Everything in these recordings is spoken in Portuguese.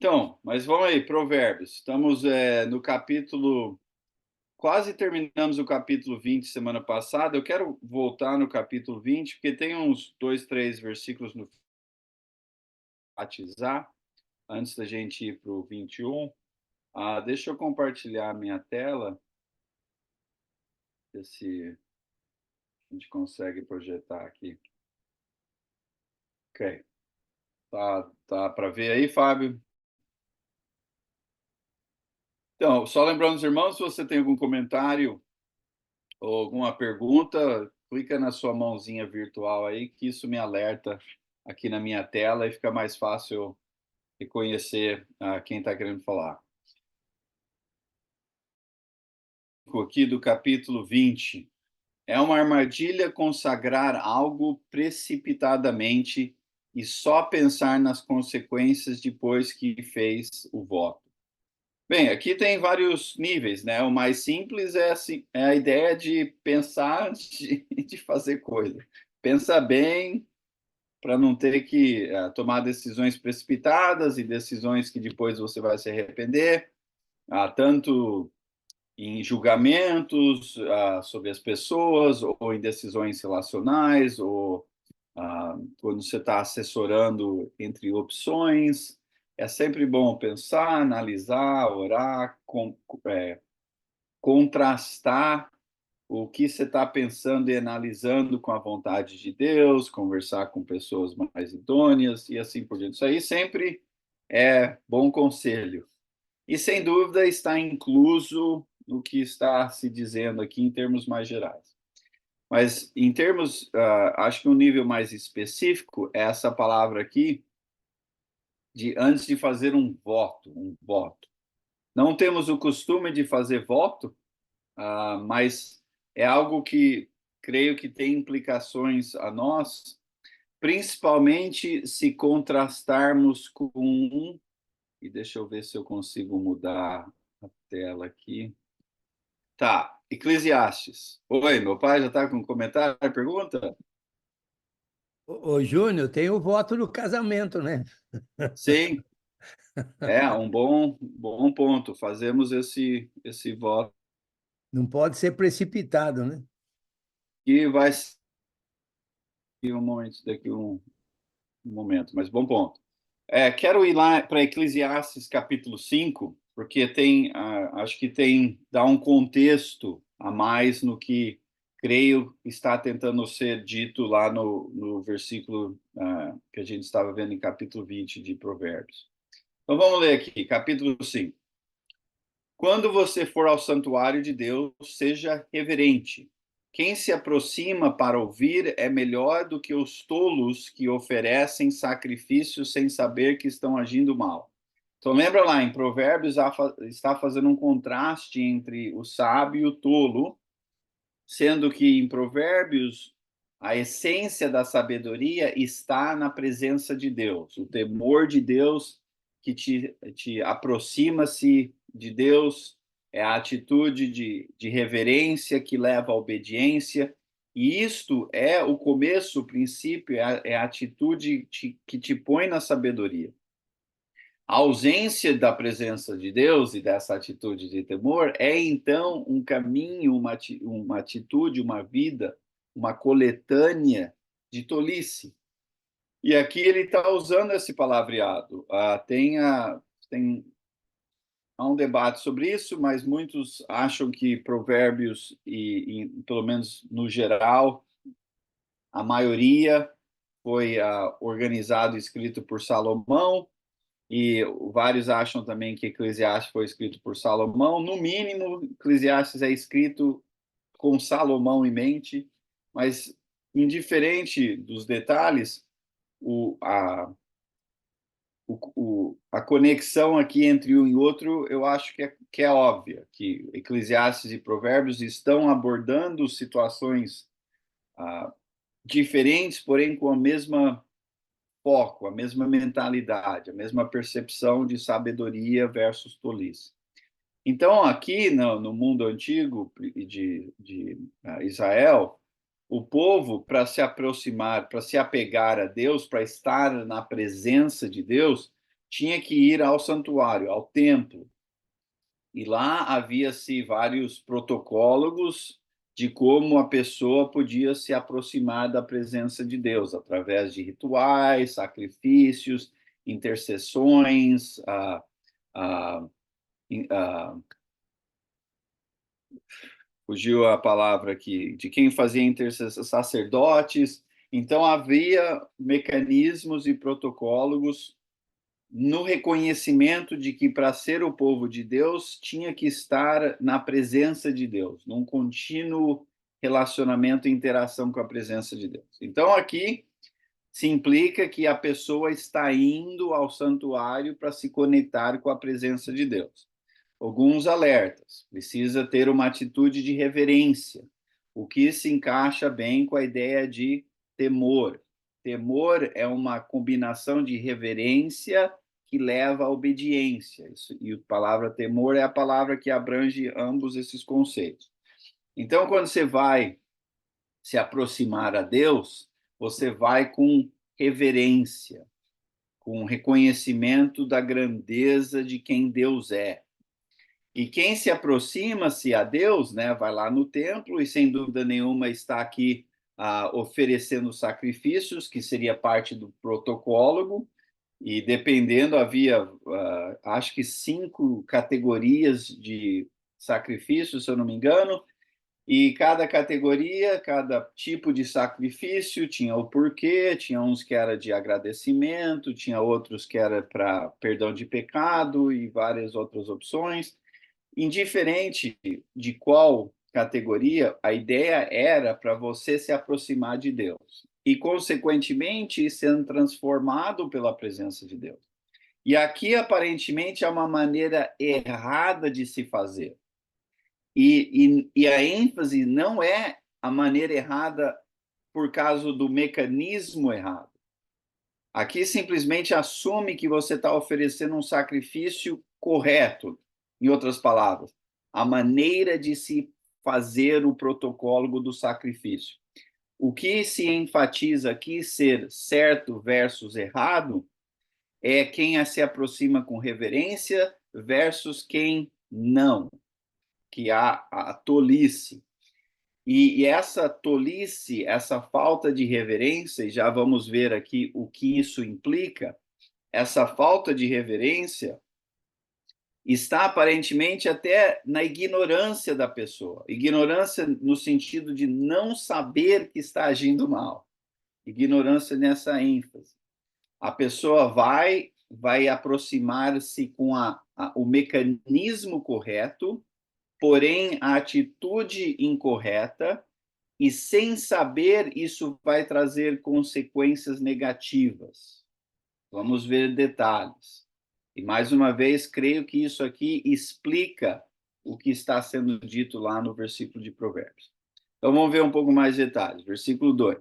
Então, mas vamos aí, Provérbios. Estamos no capítulo. Quase terminamos o capítulo 20 semana passada. Eu quero voltar no capítulo 20, porque tem uns dois, três versículos no batizar, antes da gente ir para o 21. Deixa eu compartilhar a minha tela, ver se a gente consegue projetar aqui. Ok. Tá para ver aí, Fábio? Então, só lembrando os irmãos, se você tem algum comentário ou alguma pergunta, clica na sua mãozinha virtual aí, que isso me alerta aqui na minha tela e fica mais fácil reconhecer quem está querendo falar. Aqui do capítulo 20. É uma armadilha consagrar algo precipitadamente e só pensar nas consequências depois que fez o voto. Bem, aqui tem vários níveis, né? O mais simples é, assim, é a ideia de pensar antes de fazer coisa. Pensa bem para não ter que tomar decisões precipitadas e decisões que depois você vai se arrepender, tanto em julgamentos sobre as pessoas, ou em decisões relacionais, ou quando você está assessorando entre opções. É sempre bom pensar, analisar, orar, contrastar o que você está pensando e analisando com a vontade de Deus, conversar com pessoas mais idôneas e assim por diante. Isso aí sempre é bom conselho. E, sem dúvida, está incluso no que está se dizendo aqui em termos mais gerais. Mas, em termos, acho que um nível mais específico é essa palavra aqui, de antes de fazer um voto, um voto. Não temos o costume de fazer voto, mas é algo que creio que tem implicações a nós, principalmente se contrastarmos com. E deixa eu ver se eu consigo mudar a tela aqui. Tá, Eclesiastes. Oi, meu pai já está com um comentário, pergunta? Ô, Júnior, tem o voto no casamento, né? Sim, é um bom ponto. Fazemos esse voto Não pode ser precipitado, né? que vai ser daqui um momento, mas bom ponto. Quero ir lá para Eclesiastes capítulo 5, porque acho que dá um contexto a mais no que creio está tentando ser dito lá no versículo que a gente estava vendo em capítulo 20 de Provérbios. Então vamos ler aqui, capítulo 5. Quando você for ao santuário de Deus, seja reverente. Quem se aproxima para ouvir é melhor do que os tolos que oferecem sacrifícios sem saber que estão agindo mal. Então, lembra lá, em Provérbios está fazendo um contraste entre o sábio e o tolo, sendo que em Provérbios a essência da sabedoria está na presença de Deus, o temor de Deus que te aproxima-se de Deus, é a atitude de reverência que leva à obediência, e isto é o começo, o princípio, é a atitude que te põe na sabedoria. A ausência da presença de Deus e dessa atitude de temor é, então, um caminho, uma atitude, uma vida, uma coletânea de tolice. E aqui ele está usando esse palavreado. Tem há um debate sobre isso, mas muitos acham que Provérbios, pelo menos no geral, a maioria foi organizado e escrito por Salomão, e vários acham também que Eclesiastes foi escrito por Salomão. No mínimo, Eclesiastes é escrito com Salomão em mente, mas indiferente dos detalhes, a conexão aqui entre um e outro, eu acho que é óbvia, que Eclesiastes e Provérbios estão abordando situações diferentes, porém com a mesma foco, a mesma mentalidade, a mesma percepção de sabedoria versus tolice. Então, aqui no mundo antigo de Israel, o povo, para se aproximar, para se apegar a Deus, para estar na presença de Deus, tinha que ir ao santuário, ao templo. E lá havia-se vários protocolos de como a pessoa podia se aproximar da presença de Deus, através de rituais, sacrifícios, intercessões, fugiu a palavra aqui, de quem fazia intercessão, sacerdotes. Então, havia mecanismos e protocolos no reconhecimento de que, para ser o povo de Deus, tinha que estar na presença de Deus, num contínuo relacionamento e interação com a presença de Deus. Então, aqui se implica que a pessoa está indo ao santuário para se conectar com a presença de Deus. Alguns alertas. Precisa ter uma atitude de reverência, o que se encaixa bem com a ideia de temor. Temor é uma combinação de reverência que leva à obediência. E a palavra temor é a palavra que abrange ambos esses conceitos. Então, quando você vai se aproximar a Deus, você vai com reverência, com reconhecimento da grandeza de quem Deus é. E quem se aproxima-se a Deus, né, vai lá no templo e, sem dúvida nenhuma, está aqui oferecendo sacrifícios, que seria parte do protocolo, e dependendo, havia, acho que 5 categorias de sacrifícios, se eu não me engano, e cada categoria, cada tipo de sacrifício tinha o porquê, tinha uns que era de agradecimento, tinha outros que era para perdão de pecado e várias outras opções. Indiferente de qual categoria, a ideia era para você se aproximar de Deus e, consequentemente, sendo transformado pela presença de Deus. E aqui, aparentemente, é uma maneira errada de se fazer. E a ênfase não é a maneira errada por causa do mecanismo errado. Aqui simplesmente assume que você está oferecendo um sacrifício correto, em outras palavras, a maneira de se fazer o protocolo do sacrifício. O que se enfatiza aqui ser certo versus errado é quem se aproxima com reverência versus quem não, que há a tolice. E essa tolice, essa falta de reverência, e já vamos ver aqui o que isso implica, essa falta de reverência está aparentemente até na ignorância da pessoa. Ignorância no sentido de não saber que está agindo mal. Ignorância nessa ênfase. A pessoa vai aproximar-se com o mecanismo correto, porém a atitude incorreta, e sem saber isso vai trazer consequências negativas. Vamos ver detalhes. E, mais uma vez, creio que isso aqui explica o que está sendo dito lá no versículo de Provérbios. Então, vamos ver um pouco mais de detalhes. Versículo 2.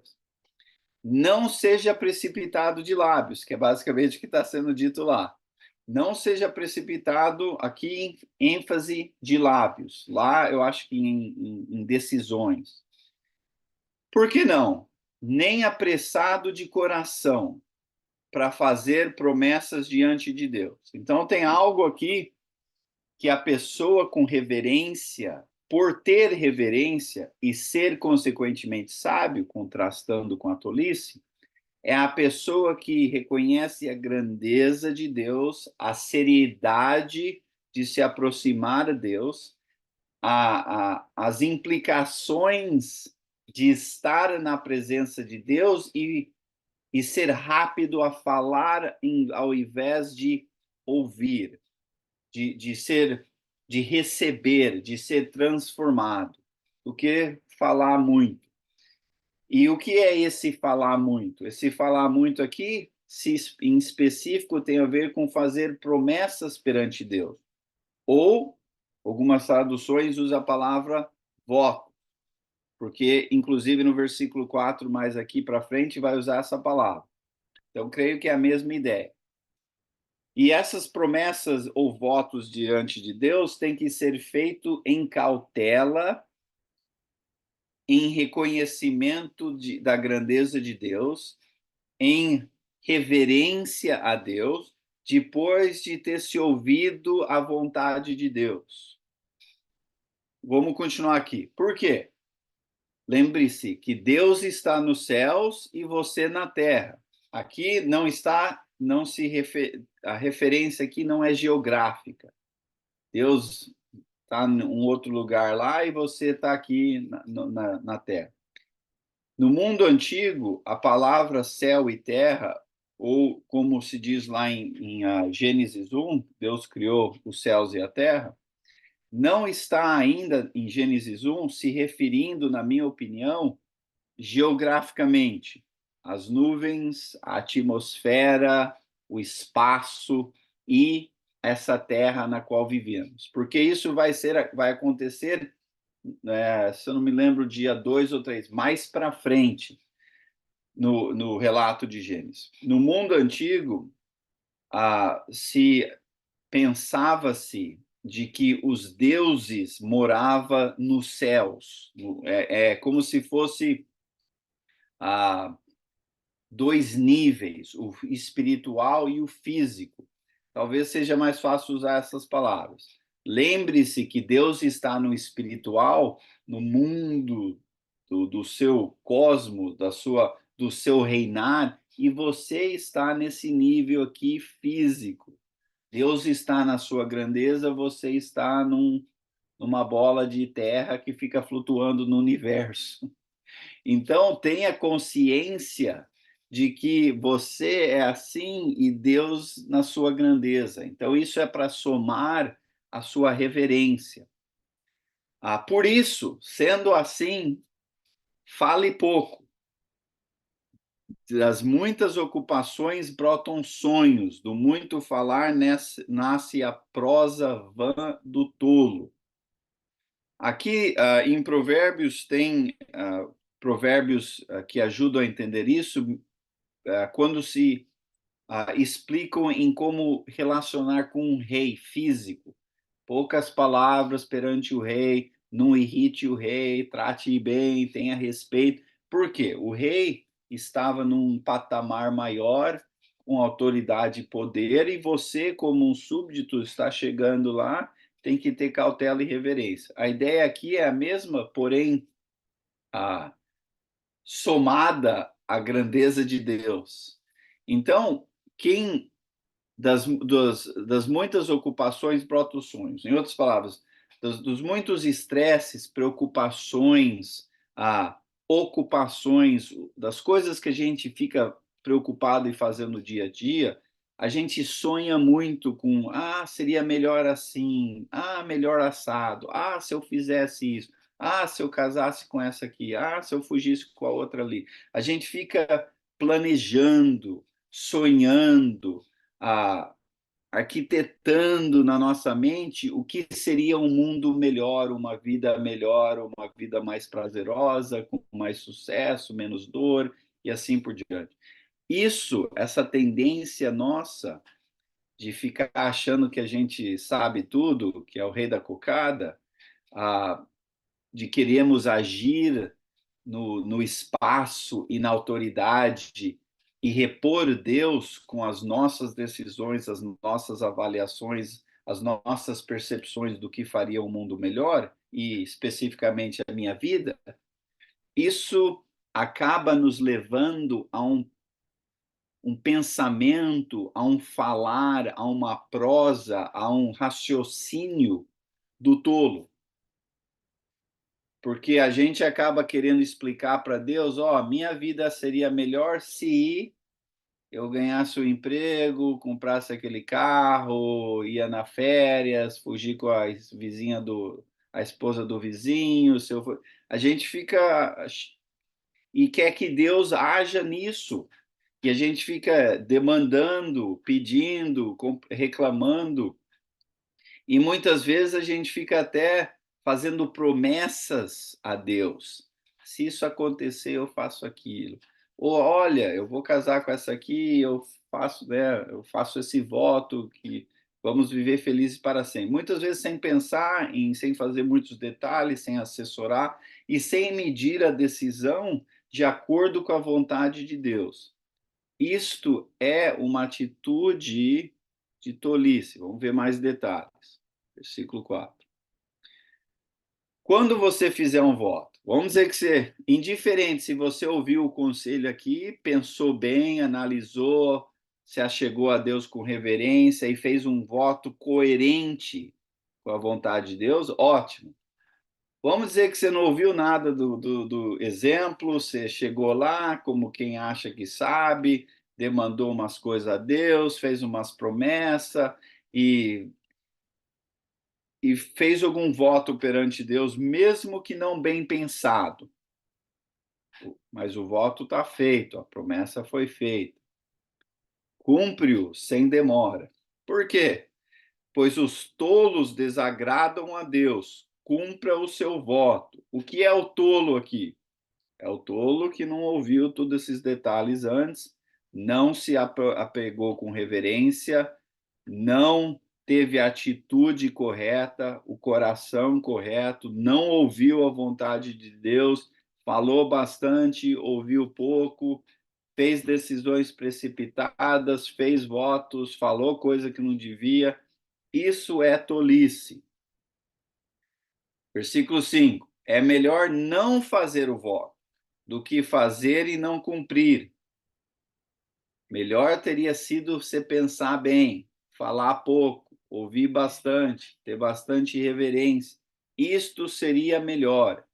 Não seja precipitado de lábios, que é basicamente o que está sendo dito lá. Não seja precipitado, aqui em ênfase de lábios. Lá, eu acho que em decisões. Por que não? Nem apressado de coração, para fazer promessas diante de Deus. Então, tem algo aqui que a pessoa com reverência, por ter reverência e ser consequentemente sábio, contrastando com a tolice, é a pessoa que reconhece a grandeza de Deus, a seriedade de se aproximar a Deus, as implicações de estar na presença de Deus e ser rápido a falar ao invés de ouvir, de receber, de ser transformado, do que falar muito. E o que é esse falar muito? Esse falar muito aqui, em específico, tem a ver com fazer promessas perante Deus. Ou, algumas traduções usam a palavra voto, porque, inclusive, no versículo 4, mais aqui para frente, vai usar essa palavra. Então, creio que é a mesma ideia. E essas promessas ou votos diante de Deus têm que ser feitos em cautela, em reconhecimento da grandeza de Deus, em reverência a Deus, depois de ter se ouvido a vontade de Deus. Vamos continuar aqui. Por quê? Lembre-se que Deus está nos céus e você na terra. Aqui não está, não se a referência aqui não é geográfica. Deus está em um outro lugar lá e você está aqui na terra. No mundo antigo, a palavra céu e terra, ou como se diz lá em Gênesis 1, Deus criou os céus e a terra, não está ainda em Gênesis 1 se referindo, na minha opinião, geograficamente. As nuvens, a atmosfera, o espaço e essa terra na qual vivemos. Porque isso vai acontecer, se eu não me lembro, dia 2 ou 3, mais para frente, no relato de Gênesis. No mundo antigo, se pensava-se de que os deuses moravam nos céus. É como se fosse dois níveis, o espiritual e o físico. Talvez seja mais fácil usar essas palavras. Lembre-se que Deus está no espiritual, no mundo do seu cosmos, do seu reinar, e você está nesse nível aqui físico. Deus está na sua grandeza, você está numa bola de terra que fica flutuando no universo. Então, tenha consciência de que você é assim e Deus na sua grandeza. Então, isso é para somar a sua reverência. Por isso, sendo assim, fale pouco. Das muitas ocupações brotam sonhos, do muito falar nasce a prosa vã do tolo. Aqui, em Provérbios, tem provérbios que ajudam a entender isso, quando se explicam em como relacionar com um rei físico. Poucas palavras perante o rei, não irrite o rei, trate bem, tenha respeito. Por quê? O rei estava num patamar maior, com autoridade e poder, e você, como um súbdito, está chegando lá, tem que ter cautela e reverência. A ideia aqui é a mesma, porém, somada à grandeza de Deus. Então, quem das muitas ocupações brota os sonhos. Em outras palavras, dos muitos estresses, preocupações, ocupações, das coisas que a gente fica preocupado e fazendo no dia a dia, a gente sonha muito com, seria melhor assim, melhor assado, se eu fizesse isso, se eu casasse com essa aqui, se eu fugisse com a outra ali. A gente fica planejando, sonhando, arquitetando na nossa mente o que seria um mundo melhor, uma vida mais prazerosa, com mais sucesso, menos dor e assim por diante. Essa tendência nossa de ficar achando que a gente sabe tudo, que é o rei da cocada, de queremos agir no espaço e na autoridade e repor Deus com as nossas decisões, as nossas avaliações, as nossas percepções do que faria um mundo melhor, e especificamente a minha vida, isso acaba nos levando a um pensamento, a um falar, a uma prosa, a um raciocínio do tolo. Porque a gente acaba querendo explicar para Deus, minha vida seria melhor se eu ganhasse o emprego, comprasse aquele carro, ia na férias, fugir com a a esposa do vizinho, a gente fica e quer que Deus haja nisso. E a gente fica demandando, pedindo, reclamando, e muitas vezes a gente fica até fazendo promessas a Deus. Se isso acontecer, eu faço aquilo. Ou olha, eu vou casar com essa aqui, eu faço esse voto que vamos viver felizes para sempre. Muitas vezes sem pensar, sem fazer muitos detalhes, sem assessorar e sem medir a decisão de acordo com a vontade de Deus. Isto é uma atitude de tolice. Vamos ver mais detalhes. Versículo 4. Quando você fizer um voto, vamos dizer que você, indiferente se você ouviu o conselho aqui, pensou bem, analisou, se achegou a Deus com reverência e fez um voto coerente com a vontade de Deus, ótimo. Vamos dizer que você não ouviu nada do exemplo, você chegou lá como quem acha que sabe, demandou umas coisas a Deus, fez umas promessas e fez algum voto perante Deus, mesmo que não bem pensado. Mas o voto está feito, a promessa foi feita. Cumpre-o sem demora. Por quê? Pois os tolos desagradam a Deus. Cumpra o seu voto. O que é o tolo aqui? É o tolo que não ouviu todos esses detalhes antes, não se apegou com reverência, não teve a atitude correta, o coração correto, não ouviu a vontade de Deus, falou bastante, ouviu pouco, fez decisões precipitadas, fez votos, falou coisa que não devia. Isso é tolice. Versículo 5. É melhor não fazer o voto do que fazer e não cumprir. Melhor teria sido você pensar bem, falar pouco, ouvir bastante, ter bastante reverência. Isto seria melhor.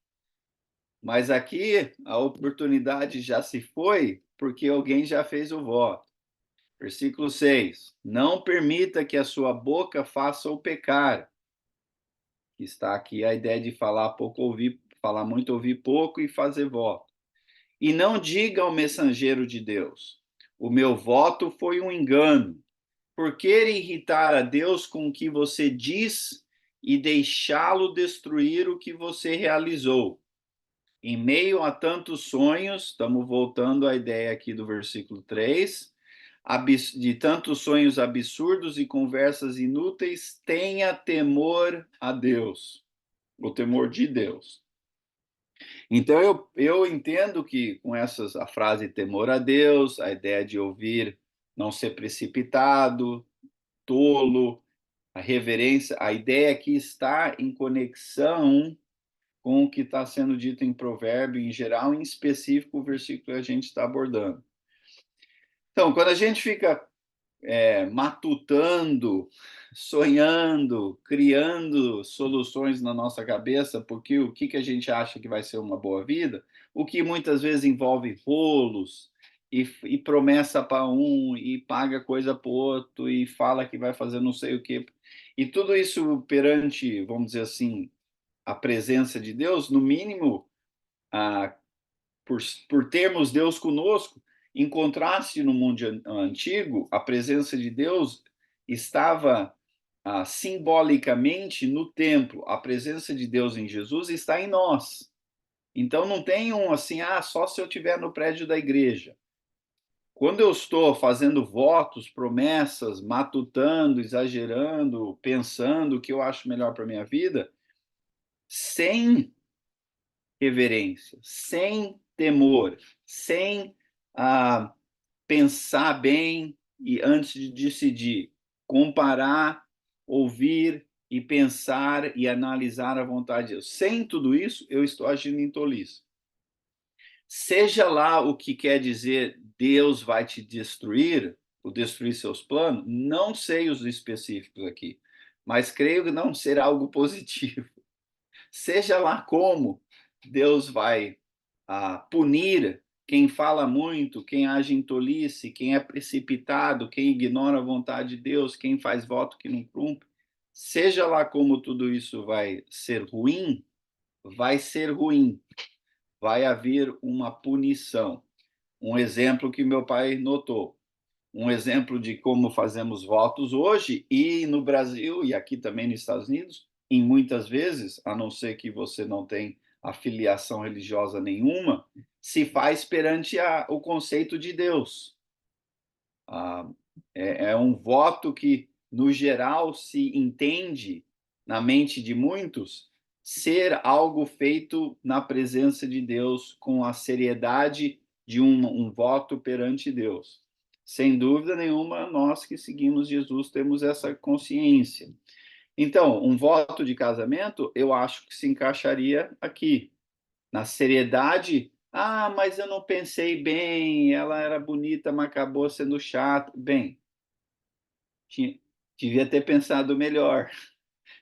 Mas aqui a oportunidade já se foi, porque alguém já fez o voto. Versículo 6. Não permita que a sua boca faça o pecar. Está aqui a ideia de falar pouco, ouvir, falar muito, ouvir pouco e fazer voto. E não diga ao mensageiro de Deus: o meu voto foi um engano. Por que irritar a Deus com o que você diz e deixá-lo destruir o que você realizou? Em meio a tantos sonhos, estamos voltando à ideia aqui do versículo 3, de tantos sonhos absurdos e conversas inúteis, tenha temor a Deus, o temor de Deus. Então, eu entendo que com a frase temor a Deus, a ideia de ouvir, não ser precipitado, tolo, a reverência, a ideia que está em conexão com o que está sendo dito em provérbio em geral, em específico o versículo que a gente está abordando. Então, quando a gente fica matutando, sonhando, criando soluções na nossa cabeça, porque o que a gente acha que vai ser uma boa vida, o que muitas vezes envolve rolos e promessa para um e paga coisa para o outro e fala que vai fazer não sei o quê. E tudo isso perante, vamos dizer assim, a presença de Deus, no mínimo, ah, por termos Deus conosco, em contraste no mundo antigo, a presença de Deus estava simbolicamente no templo. A presença de Deus em Jesus está em nós. Então não tem um assim, só se eu estiver no prédio da igreja. Quando eu estou fazendo votos, promessas, matutando, exagerando, pensando o que eu acho melhor para minha vida, sem reverência, sem temor, sem pensar bem e antes de decidir, comparar, ouvir e pensar e analisar a vontade de Deus. Sem tudo isso, eu estou agindo em tolice. Seja lá o que quer dizer Deus vai te destruir, ou destruir seus planos, não sei os específicos aqui, mas creio que não será algo positivo. Seja lá como Deus vai punir quem fala muito, quem age em tolice, quem é precipitado, quem ignora a vontade de Deus, quem faz voto que não cumpre, seja lá como tudo isso vai ser ruim, vai ser ruim. Vai haver uma punição. Um exemplo que meu pai notou. Um exemplo de como fazemos votos hoje e no Brasil e aqui também nos Estados Unidos, em muitas vezes, a não ser que você não tenha afiliação religiosa nenhuma, se faz perante o conceito de Deus. É um voto que, no geral, se entende na mente de muitos ser algo feito na presença de Deus com a seriedade de um voto perante Deus. Sem dúvida nenhuma, nós que seguimos Jesus temos essa consciência. Então, um voto de casamento, eu acho que se encaixaria aqui, na seriedade. Ah, mas eu não pensei bem, ela era bonita, mas acabou sendo chata. Bem, tinha, devia ter pensado melhor,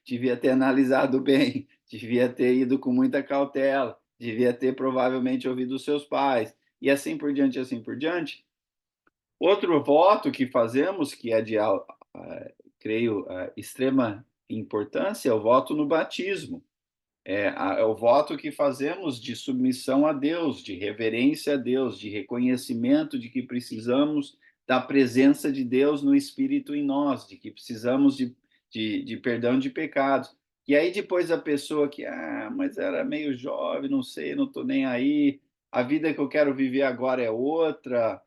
devia ter analisado bem, devia ter ido com muita cautela, devia ter provavelmente ouvido os seus pais, e assim por diante, assim por diante. Outro voto que fazemos, que é de, creio, extrema importância, é o voto no batismo. É o voto que fazemos de submissão a Deus, de reverência a Deus, de reconhecimento de que precisamos da presença de Deus no Espírito em nós, de que precisamos de perdão de pecados. E aí depois a pessoa que, mas era meio jovem, não sei, não estou nem aí, a vida que eu quero viver agora é outra.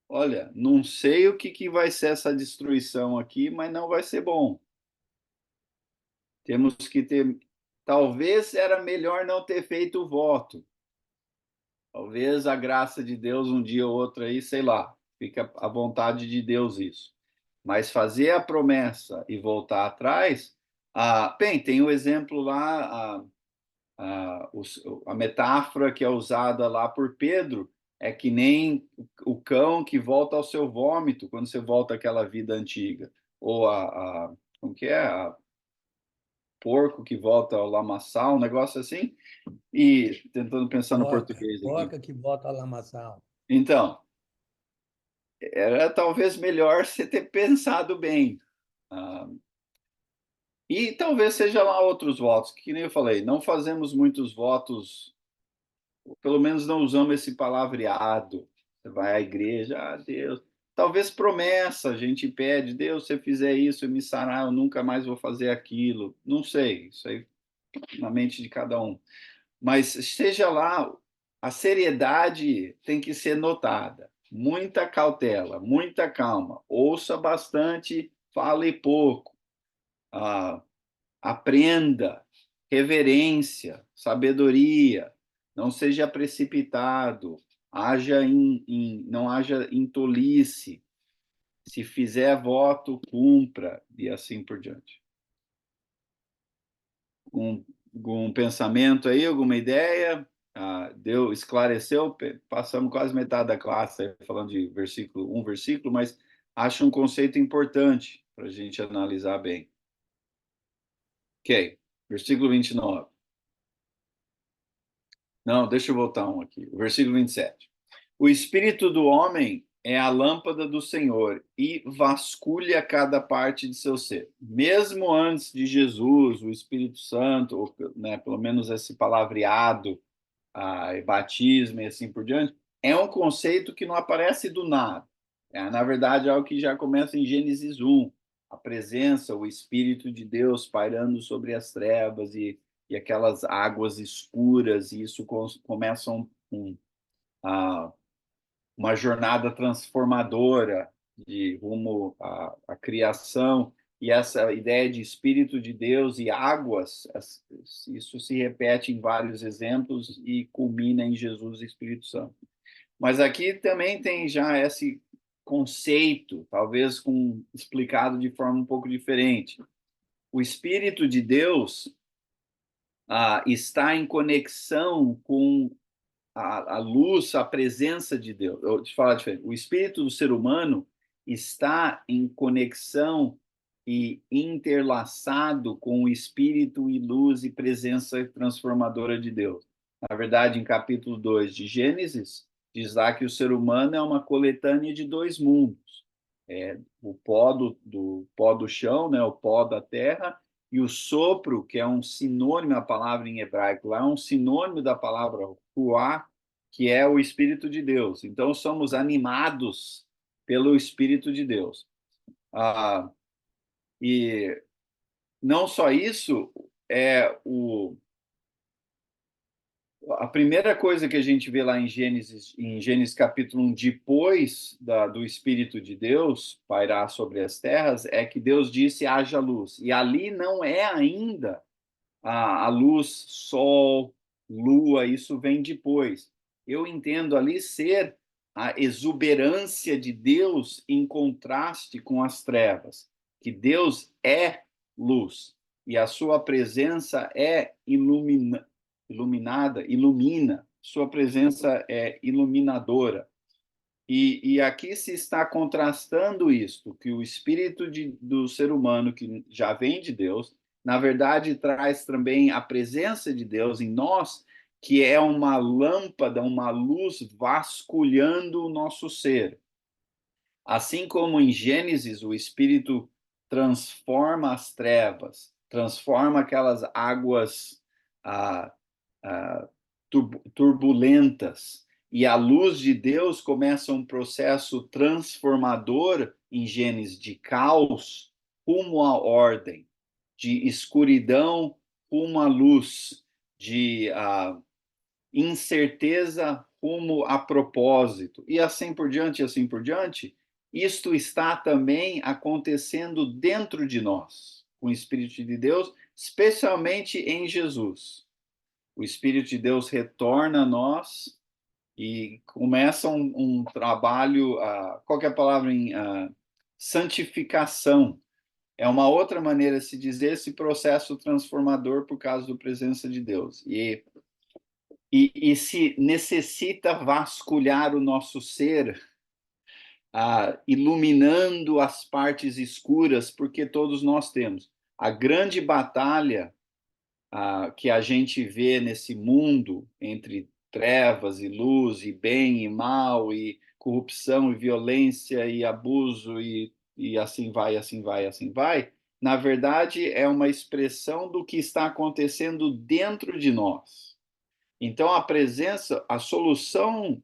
Olha, não sei o que vai ser essa destruição aqui, mas não vai ser bom. Temos que ter. Talvez era melhor não ter feito o voto. Talvez a graça de Deus um dia ou outro aí, sei lá, fica à vontade de Deus isso. Mas fazer a promessa e voltar atrás, bem, tem o exemplo lá, a metáfora que é usada lá por Pedro, é que nem o cão que volta ao seu vômito quando você volta àquela vida antiga. Ou como que é? Porco que volta ao lamaçal, um negócio assim. E tentando pensar no português aqui. Porca que bota a lamaçal. Então, era talvez melhor você ter pensado bem. Ah, e talvez seja lá outros votos, que nem eu falei, não fazemos muitos votos, pelo menos não usamos esse palavreado. Você vai à igreja, Deus. Talvez promessa, a gente pede, Deus, se você fizer isso, eu me sarar, eu nunca mais vou fazer aquilo. Não sei, isso aí na mente de cada um. Mas esteja lá, a seriedade tem que ser notada. Muita cautela, muita calma. Ouça bastante, fale pouco. Ah, aprenda, reverência, sabedoria. Não seja precipitado. Não haja em tolice. Se fizer voto, cumpra, e assim por diante. Algum pensamento aí, alguma ideia? Esclareceu? Passamos quase metade da classe falando de um versículo, mas acho um conceito importante para a gente analisar bem. Ok, versículo 29. Não, deixa eu voltar um aqui. O versículo 27. O espírito do homem é a lâmpada do Senhor e vasculha cada parte de seu ser. Mesmo antes de Jesus, o Espírito Santo, ou, né, pelo menos esse palavreado, batismo e assim por diante, é um conceito que não aparece do nada. Na verdade, é algo que já começa em Gênesis 1, a presença, o Espírito de Deus pairando sobre as trevas e aquelas águas escuras, e isso começa uma jornada transformadora de rumo à criação, e essa ideia de Espírito de Deus e águas, isso se repete em vários exemplos e culmina em Jesus e Espírito Santo. Mas aqui também tem já esse conceito, talvez explicado de forma um pouco diferente. O Espírito de Deus está em conexão com a luz, a presença de Deus. Eu te falo diferente. O espírito do ser humano está em conexão e interlaçado com o espírito e luz e presença transformadora de Deus. Na verdade, em capítulo 2 de Gênesis, diz lá que o ser humano é uma coletânea de dois mundos. O pó do chão, né, o pó da terra, e o sopro, que é um sinônimo, a palavra em hebraico lá, é um sinônimo da palavra ruá, que é o Espírito de Deus. Então, somos animados pelo Espírito de Deus. E não só isso, a primeira coisa que a gente vê lá em Gênesis capítulo 1, depois do Espírito de Deus pairar sobre as terras, é que Deus disse: haja luz. E ali não é ainda a luz, sol, lua, isso vem depois. Eu entendo ali ser a exuberância de Deus em contraste com as trevas, que Deus é luz e a sua presença é ilumina, sua presença é iluminadora. E aqui se está contrastando isto, que o espírito do ser humano, que já vem de Deus, na verdade traz também a presença de Deus em nós, que é uma lâmpada, uma luz vasculhando o nosso ser. Assim como em Gênesis o espírito transforma as trevas, transforma aquelas águas ah, ah, turbulentas, e a luz de Deus começa um processo transformador em Gênesis de caos rumo à ordem, de escuridão rumo à luz, de incerteza rumo a propósito, e assim por diante, assim por diante. Isto está também acontecendo dentro de nós, com o Espírito de Deus, especialmente em Jesus. O Espírito de Deus retorna a nós e começa um trabalho, qual que é a palavra em santificação? É uma outra maneira de se dizer esse processo transformador por causa da presença de Deus. E se necessita vasculhar o nosso ser, iluminando as partes escuras, porque todos nós temos. A grande batalha que a gente vê nesse mundo entre trevas e luz, e bem e mal, e corrupção e violência e abuso, e assim vai, assim vai, assim vai, na verdade é uma expressão do que está acontecendo dentro de nós. Então a presença, a solução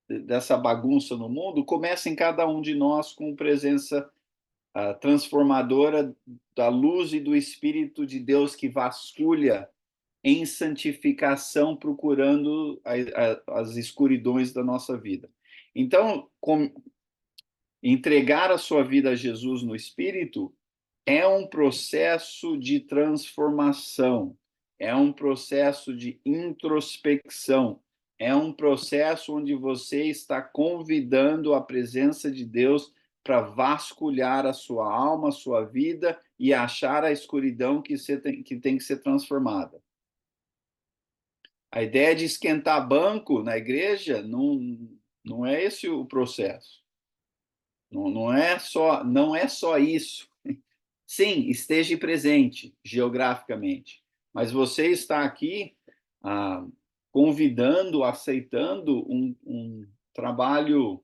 dessa bagunça no mundo começa em cada um de nós com presença transformadora da luz e do Espírito de Deus que vasculha em santificação, procurando as escuridões da nossa vida. Então, entregar a sua vida a Jesus no Espírito é um processo de transformação, é um processo de introspecção, é um processo onde você está convidando a presença de Deus para vasculhar a sua alma, a sua vida e achar a escuridão que tem que ser transformada. A ideia de esquentar banco na igreja não é esse o processo. Não é só isso. Sim, esteja presente geograficamente, mas você está aqui convidando, aceitando um trabalho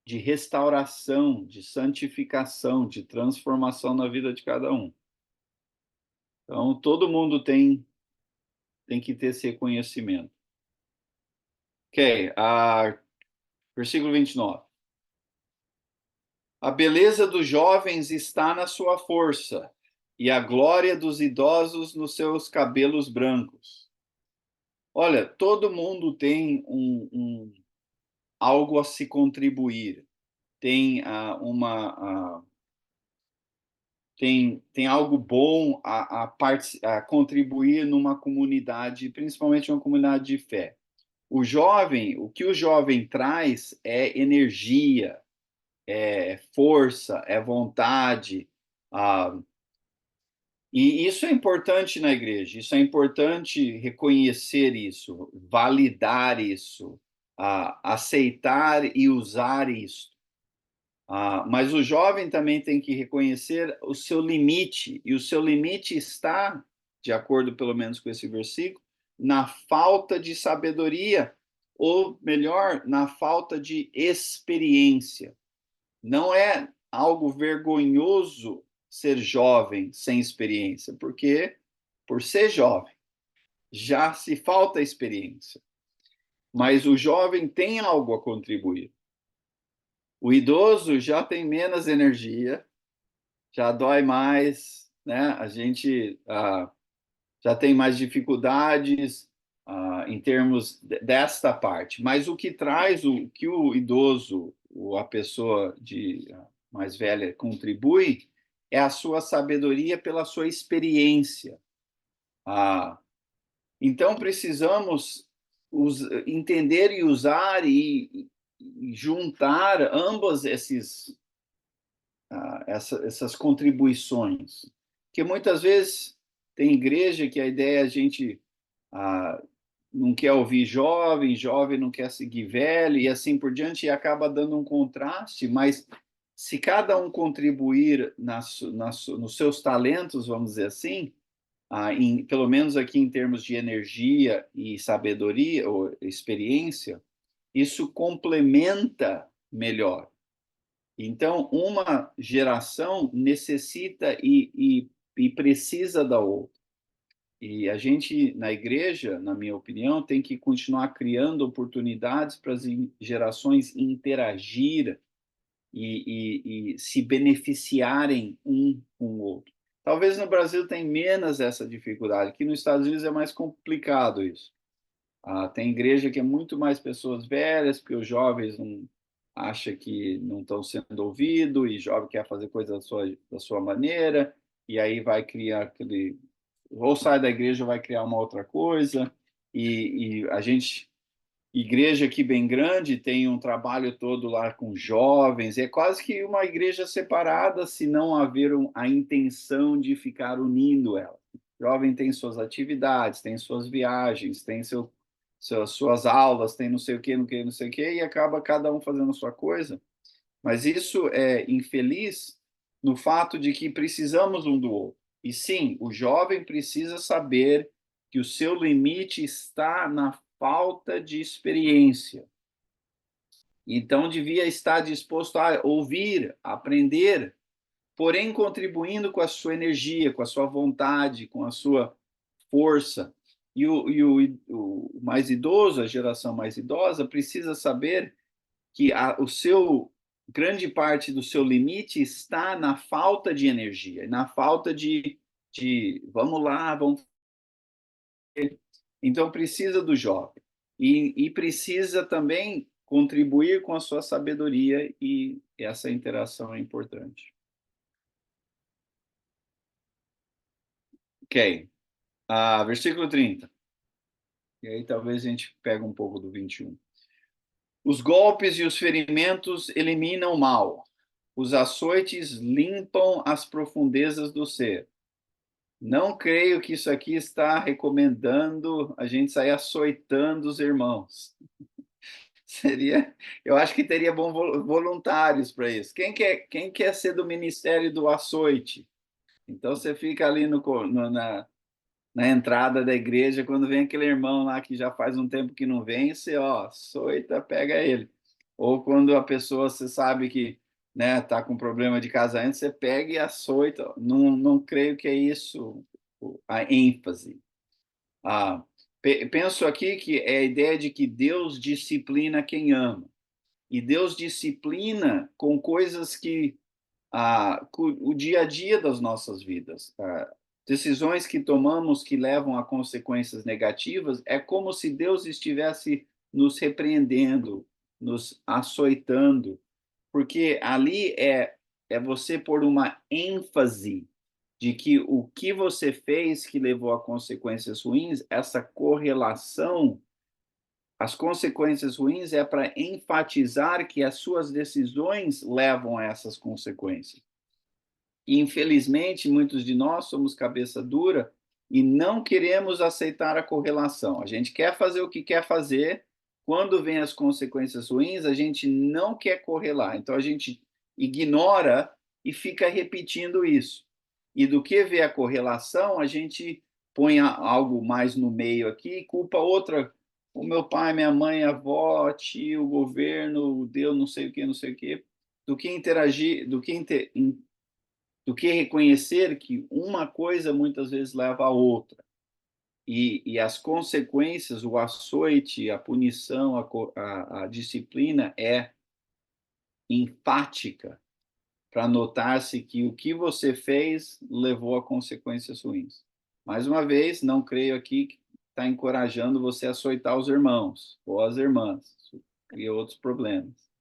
de restauração, de santificação, de transformação na vida de cada um. Então, todo mundo tem que ter esse reconhecimento. Ok, versículo 29. A beleza dos jovens está na sua força, e a glória dos idosos nos seus cabelos brancos. Olha, todo mundo tem algo a se contribuir, tem tem algo bom a contribuir numa comunidade, principalmente uma comunidade de fé. O que o jovem traz é energia, é força, é vontade. E isso é importante na igreja, isso é importante reconhecer isso, validar isso, aceitar e usar isso. Mas o jovem também tem que reconhecer o seu limite, e o seu limite está, de acordo pelo menos com esse versículo, na falta de sabedoria, ou melhor, na falta de experiência. Não é algo vergonhoso ser jovem sem experiência, porque por ser jovem já se falta experiência. Mas o jovem tem algo a contribuir. O idoso já tem menos energia, já dói mais, né? A gente já tem mais dificuldades em termos desta parte. Mas o que traz, o que o idoso, a pessoa mais velha contribui, é a sua sabedoria pela sua experiência. Então, precisamos entender e usar e juntar ambas essas contribuições. Porque muitas vezes tem igreja que a ideia é a gente não quer ouvir jovem, jovem não quer seguir velho, e assim por diante, e acaba dando um contraste, mas se cada um contribuir nos seus talentos, vamos dizer assim, pelo menos aqui em termos de energia e sabedoria ou experiência, isso complementa melhor. Então, uma geração necessita e precisa da outra. E a gente, na igreja, na minha opinião, tem que continuar criando oportunidades para as gerações interagir e se beneficiarem um com o outro. Talvez no Brasil tenha menos essa dificuldade, aqui nos Estados Unidos é mais complicado isso. Tem igreja que é muito mais pessoas velhas, porque os jovens não acham que não estão sendo ouvidos, e jovem quer fazer coisa da sua maneira, e aí vai criar aquele. Ou sai da igreja ou vai criar uma outra coisa, e a gente igreja aqui bem grande, tem um trabalho todo lá com jovens, é quase que uma igreja separada se não haver a intenção de ficar unindo ela. O jovem tem suas atividades, tem suas viagens, tem suas aulas, tem não sei o que, não, que, não sei o que, e acaba cada um fazendo a sua coisa. Mas isso é infeliz no fato de que precisamos um do outro. E sim, o jovem precisa saber que o seu limite está na falta de experiência. Então, devia estar disposto a ouvir, aprender, porém contribuindo com a sua energia, com a sua vontade, com a sua força. E o mais idoso, a geração mais idosa, precisa saber que o seu grande parte do seu limite está na falta de energia, na falta de vamos lá, vamos. Então precisa do jovem e precisa também contribuir com a sua sabedoria e essa interação é importante. Ok. Versículo 30. E aí talvez a gente pegue um pouco do 21. Os golpes e os ferimentos eliminam o mal. Os açoites limpam as profundezas do ser. Não creio que isso aqui está recomendando a gente sair açoitando os irmãos. Eu acho que teria bons voluntários para isso. Quem quer ser do ministério do açoite? Então você fica ali na entrada da igreja, quando vem aquele irmão lá que já faz um tempo que não vem, você, açoita, pega ele. Ou quando a pessoa, você sabe que, né, tá com problema de casamento, você pega e açoita. Não, não creio que é isso a ênfase. Ah, penso aqui que é a ideia de que Deus disciplina quem ama. E Deus disciplina com coisas que o dia a dia das nossas vidas. Decisões que tomamos que levam a consequências negativas, é como se Deus estivesse nos repreendendo, nos açoitando, porque ali é você pôr uma ênfase de que o que você fez que levou a consequências ruins, essa correlação, as consequências ruins é para enfatizar que as suas decisões levam a essas consequências. E, infelizmente, muitos de nós somos cabeça dura e não queremos aceitar a correlação. A gente quer fazer o que quer fazer, quando vem as consequências ruins, a gente não quer correlar. Então, a gente ignora e fica repetindo isso. E do que ver a correlação, a gente põe algo mais no meio aqui e culpa outra. O meu pai, minha mãe, a avó, tio, o governo, Deus, não sei o que, não sei o que. Do que interagir, do que reconhecer que uma coisa muitas vezes leva a outra. E as consequências, o açoite, a punição, a disciplina é enfática para notar-se que o que você fez levou a consequências ruins. Mais uma vez, não creio aqui que está encorajando você a açoitar os irmãos ou as irmãs, isso cria outros problemas.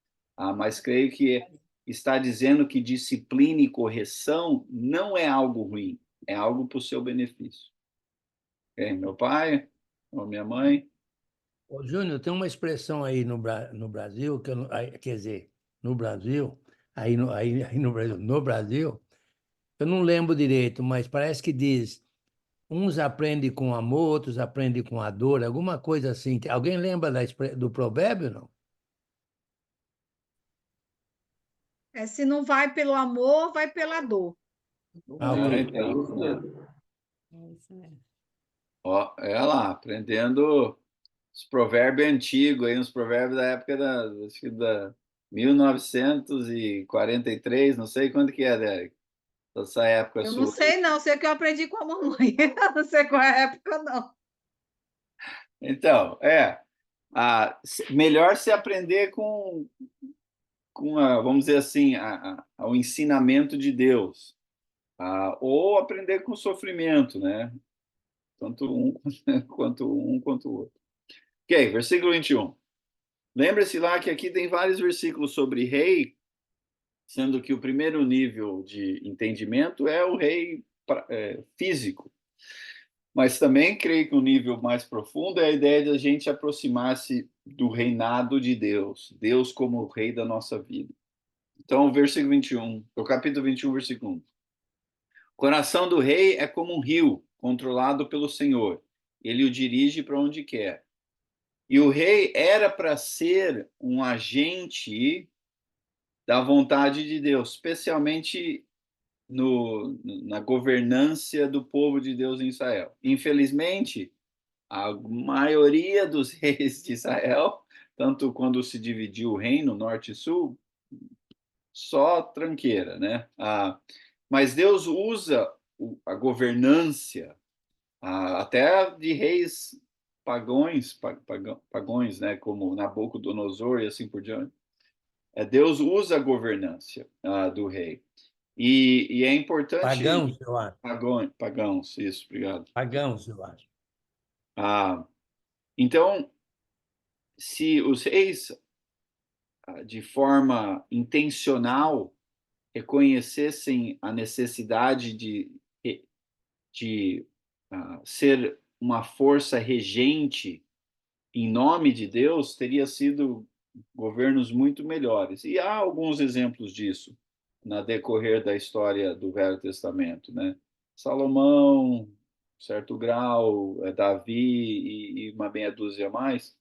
Mas creio que está dizendo que disciplina e correção não é algo ruim, é algo para o seu benefício. Okay? Meu pai ou minha mãe, Ô, Júnior, tem uma expressão aí no Brasil, que eu quer dizer, no Brasil, aí no Brasil, eu não lembro direito, mas parece que diz, uns aprendem com amor, outros aprendem com a dor, alguma coisa assim. Alguém lembra do provérbio, não? Se não vai pelo amor, vai pela dor. Ah, É, ok. então, isso mesmo. Ó, é lá, aprendendo os provérbios antigos, aí, uns provérbios da época acho que da 1943, não sei quando que é, Derek, essa época Eu não sua aí. sei, não. Sei que eu aprendi com a mamãe. Eu não sei qual é a época, não. Então, melhor se aprender vamos dizer assim, o ensinamento de Deus, ou aprender com o sofrimento, né? Tanto um quanto o outro. Ok, versículo 21. Lembre-se lá que aqui tem vários versículos sobre rei, sendo que o primeiro nível de entendimento é o rei físico. Mas também creio que o nível mais profundo é a ideia de a gente aproximar-se do reinado de Deus, Deus como o rei da nossa vida. Então, o versículo 21, o capítulo 21, versículo 1. O coração do rei é como um rio, controlado pelo Senhor. Ele o dirige para onde quer. E o rei era para ser um agente da vontade de Deus, especialmente na governância do povo de Deus em Israel. Infelizmente, a maioria dos reis de Israel, tanto quando se dividiu o reino norte e sul, só tranqueira, né? Mas Deus usa a governância até de reis pagões, né? Como Nabucodonosor e assim por diante. Deus usa a governância do rei. E é importante. Pagãos, eu acho. Pagãos, isso, obrigado. Pagãos, eu acho. Então, se os reis, de forma intencional, reconhecessem a necessidade de ser uma força regente em nome de Deus, teria sido governos muito melhores. E há alguns exemplos disso na decorrer da história do Velho Testamento, né? Salomão, certo grau, Davi e uma meia dúzia mais.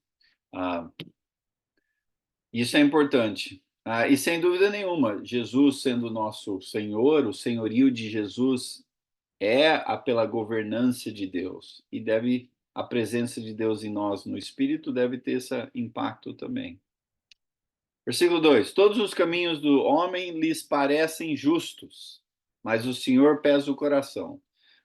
Ah, isso é importante. E sem dúvida nenhuma, Jesus sendo nosso Senhor, o senhorio de Jesus pela governança de Deus e a presença de Deus em nós no Espírito deve ter esse impacto também. Versículo 2: Todos os caminhos do homem lhes parecem justos, mas o Senhor pesa o coração.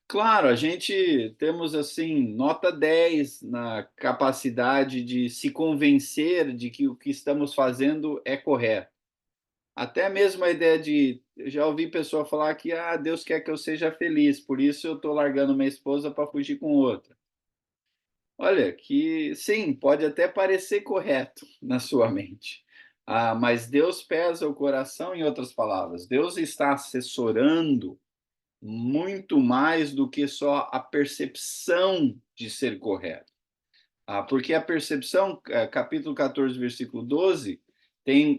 Claro, a gente temos assim nota 10 na capacidade de se convencer de que o que estamos fazendo é correto. Até mesmo a ideia eu já ouvi pessoa falar que Deus quer que eu seja feliz, por isso eu estou largando minha esposa para fugir com outra. Olha, que sim, pode até parecer correto na sua mente, mas Deus pesa o coração, em outras palavras. Deus está assessorando muito mais do que só a percepção de ser correto. Porque a percepção, capítulo 14, versículo 12,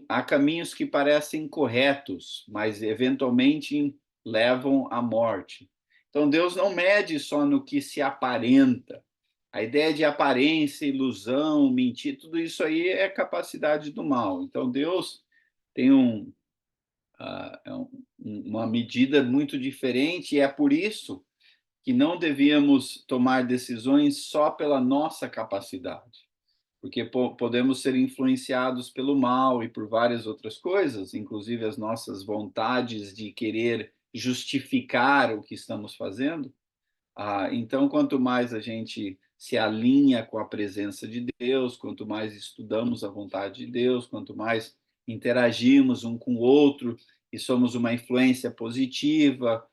há caminhos que parecem corretos, mas eventualmente levam à morte. Então Deus não mede só no que se aparenta. A ideia de aparência, ilusão, mentir, tudo isso aí é capacidade do mal. Então Deus tem uma medida muito diferente, e é por isso que não devíamos tomar decisões só pela nossa capacidade, porque podemos ser influenciados pelo mal e por várias outras coisas, inclusive as nossas vontades de querer justificar o que estamos fazendo. Então, quanto mais a gente se alinha com a presença de Deus, quanto mais estudamos a vontade de Deus, quanto mais interagimos um com o outro e somos uma influência positiva,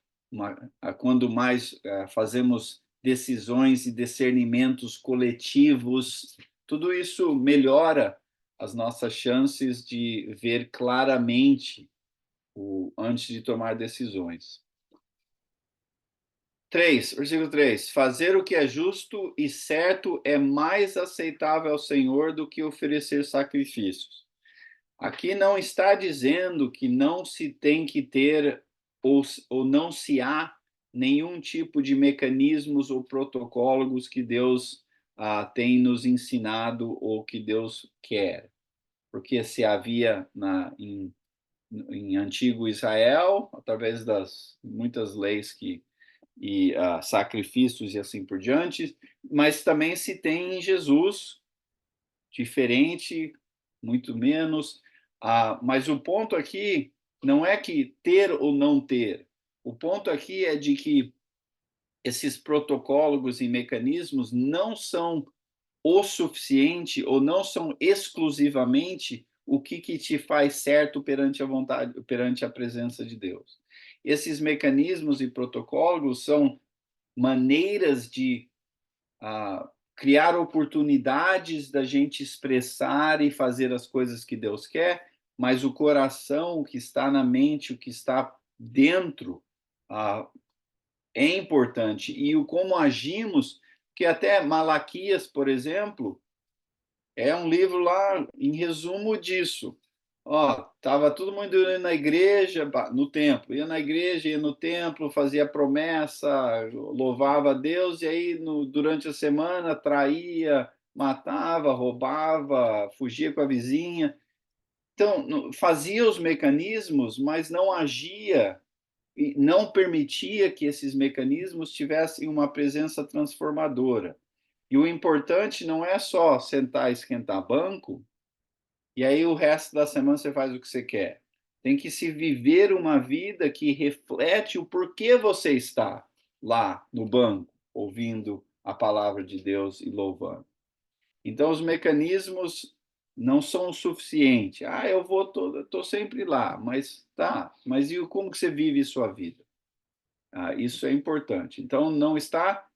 quando mais fazemos decisões e discernimentos coletivos, tudo isso melhora as nossas chances de ver claramente antes de tomar decisões. Versículo 3. Fazer o que é justo e certo é mais aceitável ao Senhor do que oferecer sacrifícios. Aqui não está dizendo que não se tem que ter ou não se há nenhum tipo de mecanismos ou protocolos que Deus tem nos ensinado ou que Deus quer. Porque se havia em antigo Israel, através das muitas leis e sacrifícios e assim por diante, mas também se tem em Jesus, diferente, muito menos. Mas o ponto aqui não é que ter ou não ter. O ponto aqui é de que esses protocolos e mecanismos não são o suficiente ou não são exclusivamente o que te faz certo perante a vontade, perante a presença de Deus. Esses mecanismos e protocolos são maneiras de criar oportunidades da gente expressar e fazer as coisas que Deus quer, mas o coração, o que está na mente, o que está dentro, é importante. E o como agimos, que até Malaquias, por exemplo, é um livro lá em resumo disso. Tava todo mundo indo na igreja, no templo, ia na igreja, ia no templo, fazia promessa, louvava a Deus, e aí durante a semana traía, matava, roubava, fugia com a vizinha. Então, fazia os mecanismos, mas não agia e não permitia que esses mecanismos tivessem uma presença transformadora. E o importante não é só sentar e esquentar banco, e aí o resto da semana você faz o que você quer. Tem que se viver uma vida que reflete o porquê você está lá no banco, ouvindo a palavra de Deus e louvando. Então, os mecanismos não são o suficiente. Eu tô sempre lá, mas mas e como que você vive sua vida? Isso é importante. Então, não está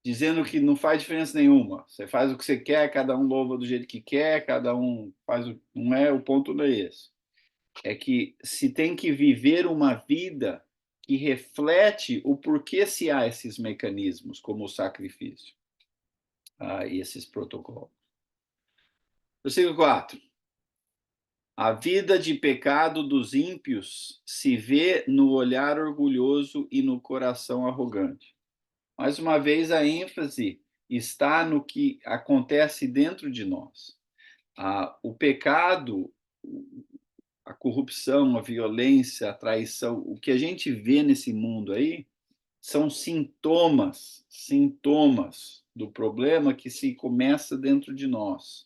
dizendo que não faz diferença nenhuma. Você faz o que você quer, cada um louva do jeito que quer, cada um faz o... Não é o ponto, não é esse. É que se tem que viver uma vida que reflete o porquê se há esses mecanismos, como o sacrifício, e esses protocolos. Versículo 4. A vida de pecado dos ímpios se vê no olhar orgulhoso e no coração arrogante. Mais uma vez, a ênfase está no que acontece dentro de nós. O pecado, a corrupção, a violência, a traição, o que a gente vê nesse mundo aí são sintomas do problema que se começa dentro de nós.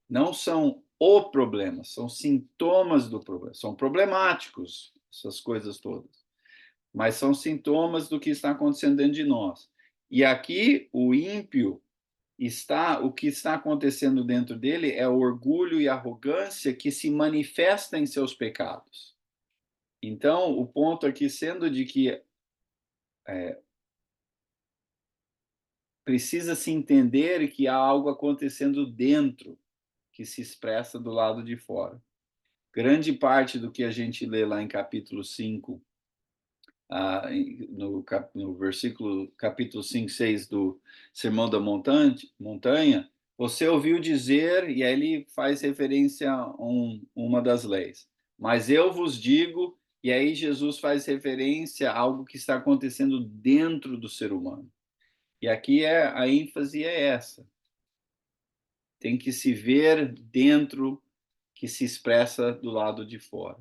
Não são o problema, são sintomas do problema. São problemáticos, essas coisas todas, mas são sintomas do que está acontecendo dentro de nós. E aqui o ímpio o que está acontecendo dentro dele é o orgulho e arrogância que se manifesta em seus pecados. Então, o ponto aqui sendo de que precisa se entender que há algo acontecendo dentro que se expressa do lado de fora. Grande parte do que a gente lê lá em capítulo 5, no versículo capítulo 5, 6 do Sermão da Montanha, você ouviu dizer, e aí ele faz referência a uma das leis. Mas eu vos digo, e aí Jesus faz referência a algo que está acontecendo dentro do ser humano. E aqui a ênfase é essa. Tem que se ver dentro que se expressa do lado de fora.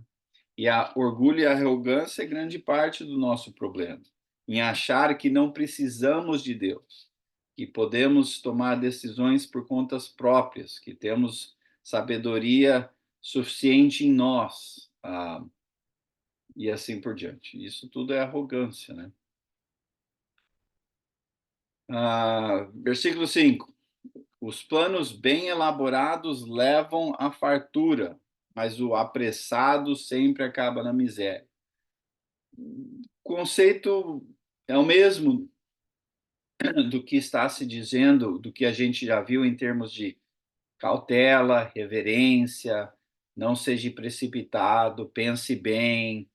E a orgulho e a arrogância é grande parte do nosso problema, em achar que não precisamos de Deus, que podemos tomar decisões por contas próprias, que temos sabedoria suficiente em nós, e assim por diante. Isso tudo é arrogância, né? Versículo 5. Os planos bem elaborados levam à fartura, mas o apressado sempre acaba na miséria. O conceito é o mesmo do que está se dizendo, do que a gente já viu em termos de cautela, reverência, não seja precipitado, pense bem,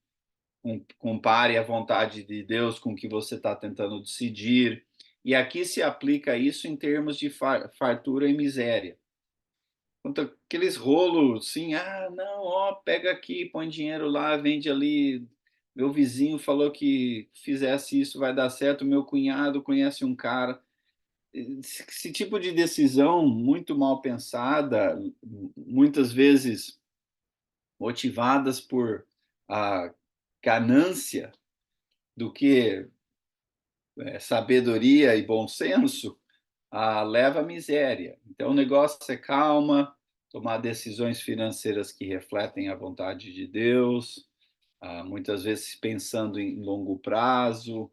compare a vontade de Deus com o que você está tentando decidir. E aqui se aplica isso em termos de fartura e miséria. Então, aqueles rolos, assim, não, ó, pega aqui, põe dinheiro lá, vende ali. Meu vizinho falou que fizesse isso vai dar certo. Meu cunhado conhece um cara. Esse tipo de decisão muito mal pensada, muitas vezes motivadas por a ganância do que sabedoria e bom senso, leva à miséria. Então, o negócio é calma, tomar decisões financeiras que refletem a vontade de Deus, muitas vezes pensando em longo prazo,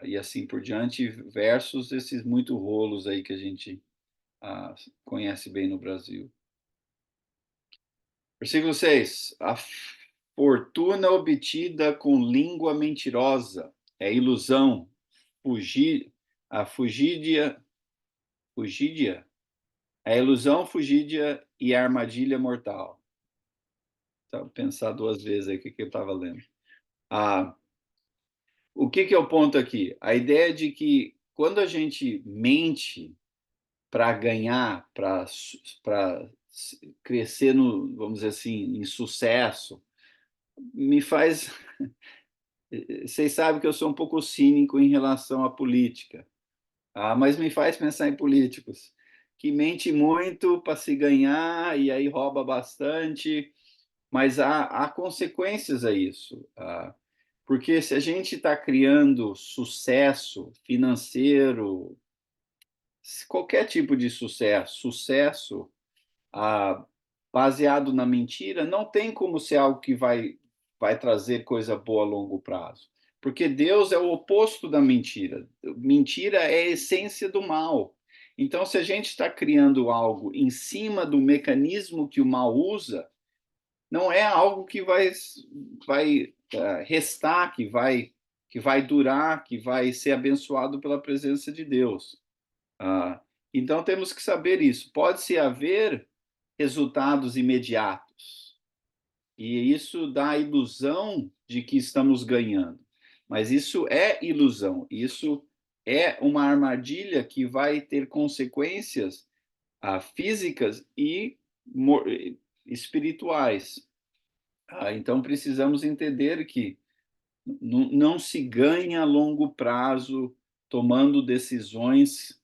e assim por diante, versus esses muito rolos aí que a gente conhece bem no Brasil. Versículo 6. A fortuna obtida com língua mentirosa é ilusão, fugídia, a ilusão, fugídia e a armadilha mortal. Então, pensar duas vezes aí o que eu estava lendo. O que é o ponto aqui? A ideia de que quando a gente mente para ganhar, para crescer no, vamos dizer assim, em sucesso, me faz. Vocês sabem que eu sou um pouco cínico em relação à política, mas me faz pensar em políticos que mente muito para se ganhar e aí rouba bastante, mas há consequências a isso. Porque se a gente está criando sucesso financeiro, qualquer tipo de sucesso baseado na mentira, não tem como ser algo que vai trazer coisa boa a longo prazo. Porque Deus é o oposto da mentira. Mentira é a essência do mal. Então, se a gente está criando algo em cima do mecanismo que o mal usa, não é algo que vai restar, que vai durar, que vai ser abençoado pela presença de Deus. Então, temos que saber isso. Pode-se haver resultados imediatos, e isso dá a ilusão de que estamos ganhando. Mas isso é ilusão, isso é uma armadilha que vai ter consequências físicas e espirituais. Então, precisamos entender que não se ganha a longo prazo tomando decisões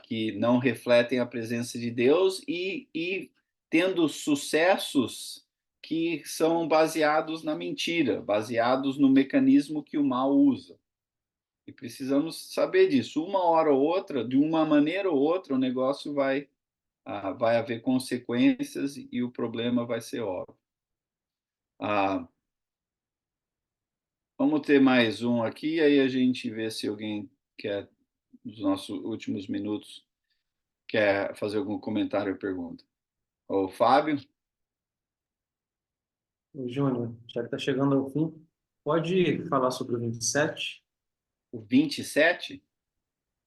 que não refletem a presença de Deus e tendo sucessos que são baseados na mentira, baseados no mecanismo que o mal usa. E precisamos saber disso. Uma hora ou outra, de uma maneira ou outra, o negócio vai haver consequências e o problema vai ser óbvio. Vamos ter mais um aqui, aí a gente vê se alguém quer, nos nossos últimos minutos, quer fazer algum comentário ou pergunta. O Fábio? Júnior, já que está chegando ao fim, pode falar sobre o 27? O 27?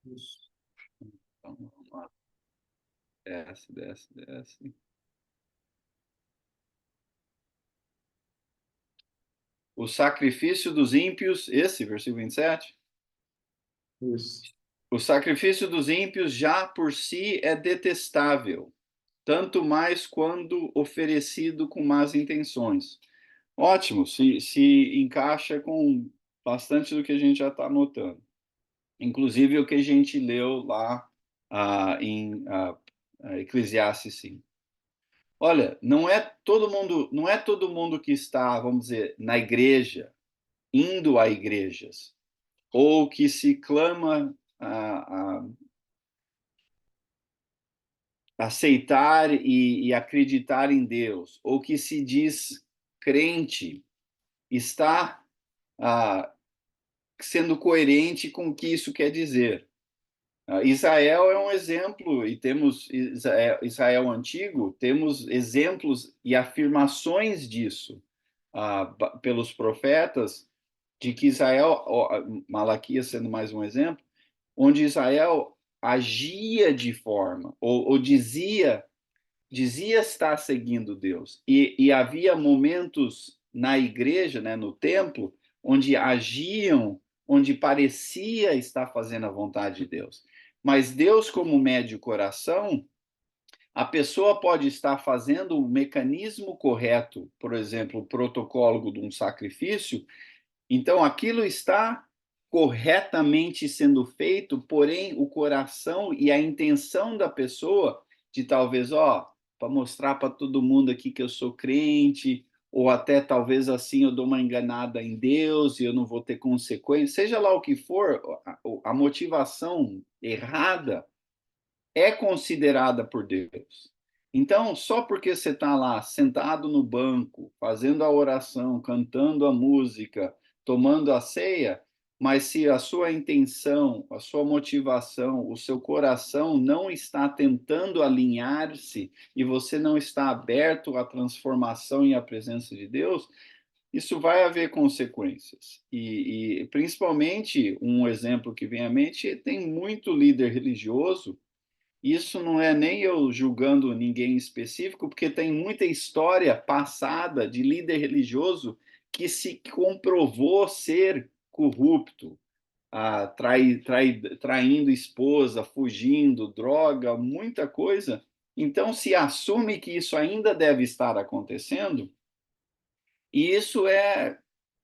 Isso. Então, vamos lá. Desce. O sacrifício dos ímpios, esse, versículo 27? Isso. O sacrifício dos ímpios já por si é detestável, tanto mais quando oferecido com más intenções. Ótimo, se encaixa com bastante do que a gente já está notando. Inclusive o que a gente leu lá em Eclesiastes 5. Olha, não é todo mundo que está, vamos dizer, na igreja, indo a igrejas, ou que se clama a aceitar e acreditar em Deus, ou que se diz crente, está sendo coerente com o que isso quer dizer. Israel é um exemplo, e temos Israel antigo, temos exemplos e afirmações disso pelos profetas, de que Israel, Malaquias sendo mais um exemplo, onde Israel agia de forma, ou dizia estar seguindo Deus, e havia momentos na igreja, né, no templo, onde agiam, onde parecia estar fazendo a vontade de Deus. Mas Deus, como mede o coração, a pessoa pode estar fazendo o mecanismo correto, por exemplo, o protocolo de um sacrifício, então aquilo está corretamente sendo feito, porém o coração e a intenção da pessoa de talvez, para mostrar para todo mundo aqui que eu sou crente, ou até talvez assim eu dou uma enganada em Deus e eu não vou ter consequência, seja lá o que for, a motivação errada é considerada por Deus. Então, só porque você está lá sentado no banco, fazendo a oração, cantando a música, tomando a ceia, mas se a sua intenção, a sua motivação, o seu coração não está tentando alinhar-se e você não está aberto à transformação e à presença de Deus, isso vai haver consequências. E principalmente, um exemplo que vem à mente, tem muito líder religioso. Isso não é nem eu julgando ninguém específico, porque tem muita história passada de líder religioso que se comprovou ser corrupto, traindo esposa, fugindo, droga, muita coisa. Então, se assume que isso ainda deve estar acontecendo, e isso é.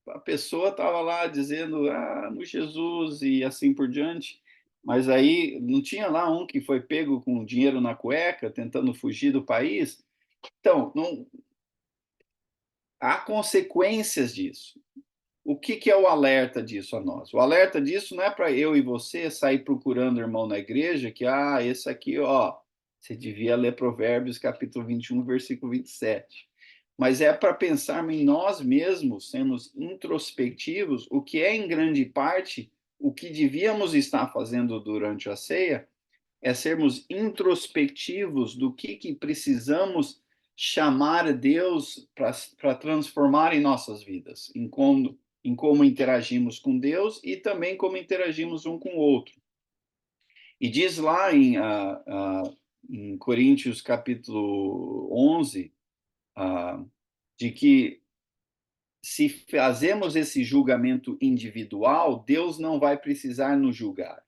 A pessoa estava lá dizendo, no Jesus e assim por diante. Mas aí não tinha lá um que foi pego com dinheiro na cueca, tentando fugir do país? Então, não, há consequências disso. O que é o alerta disso a nós? O alerta disso não é para eu e você sair procurando irmão na igreja que, esse aqui, você devia ler Provérbios capítulo 21, versículo 27. Mas é para pensarmos em nós mesmos, sermos introspectivos, o que é em grande parte o que devíamos estar fazendo durante a ceia, é sermos introspectivos do que precisamos chamar Deus para transformar em nossas vidas, em como interagimos com Deus e também como interagimos um com o outro. E diz lá em Coríntios capítulo 11, de que se fazemos esse julgamento individual, Deus não vai precisar nos julgar.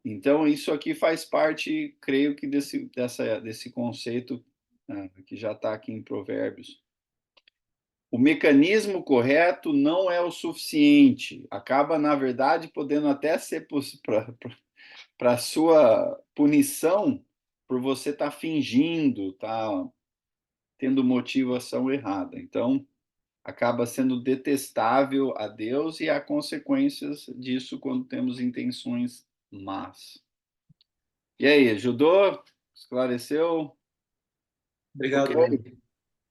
Então, isso aqui faz parte, creio que, desse conceito que já está aqui em Provérbios. O mecanismo correto não é o suficiente. Acaba, na verdade, podendo até ser para a sua punição por você estar fingindo, tendo motivação errada. Então, acaba sendo detestável a Deus e há consequências disso quando temos intenções más. E aí, ajudou? Esclareceu? Obrigado, Ok. Bruno.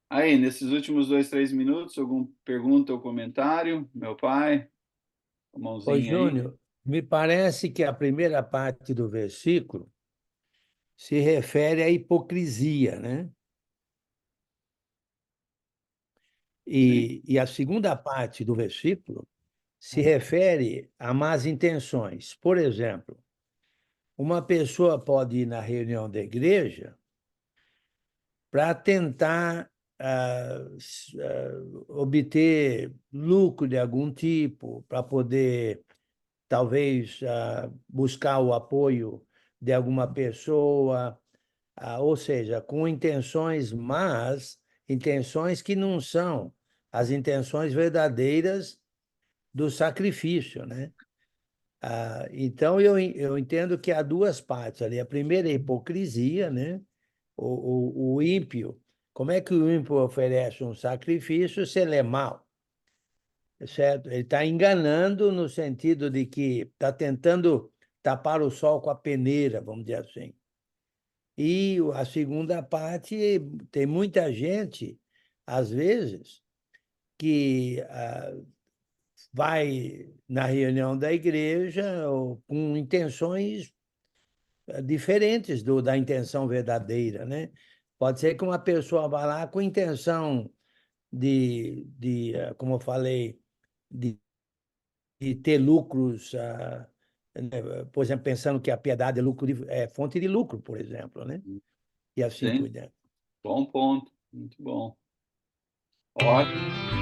Aí, nesses últimos 2, 3 minutos, alguma pergunta ou comentário? Meu pai, a Ô, mãozinha aí. Júnior, me parece que a primeira parte do versículo se refere à hipocrisia, né? Sim. E a segunda parte do versículo se refere a más intenções. Por exemplo, uma pessoa pode ir na reunião da igreja para tentar obter lucro de algum tipo, para poder, talvez, buscar o apoio de alguma pessoa, ou seja, com intenções más, intenções que não são as intenções verdadeiras do sacrifício, né? Então, eu entendo que há duas partes ali. A primeira é a hipocrisia, né? O ímpio. Como é que o ímpio oferece um sacrifício se ele é mau? Certo? Ele está enganando no sentido de que está tentando tapar o sol com a peneira, vamos dizer assim. E a segunda parte, tem muita gente, às vezes, que vai na reunião da igreja com intenções diferentes da intenção verdadeira, né? Pode ser que uma pessoa vá lá com intenção como eu falei, de, de ter lucros, né? Por exemplo, pensando que a piedade é fonte de lucro, por exemplo, né? E assim Sim, por diante. bom ponto. Muito bom. Ótimo.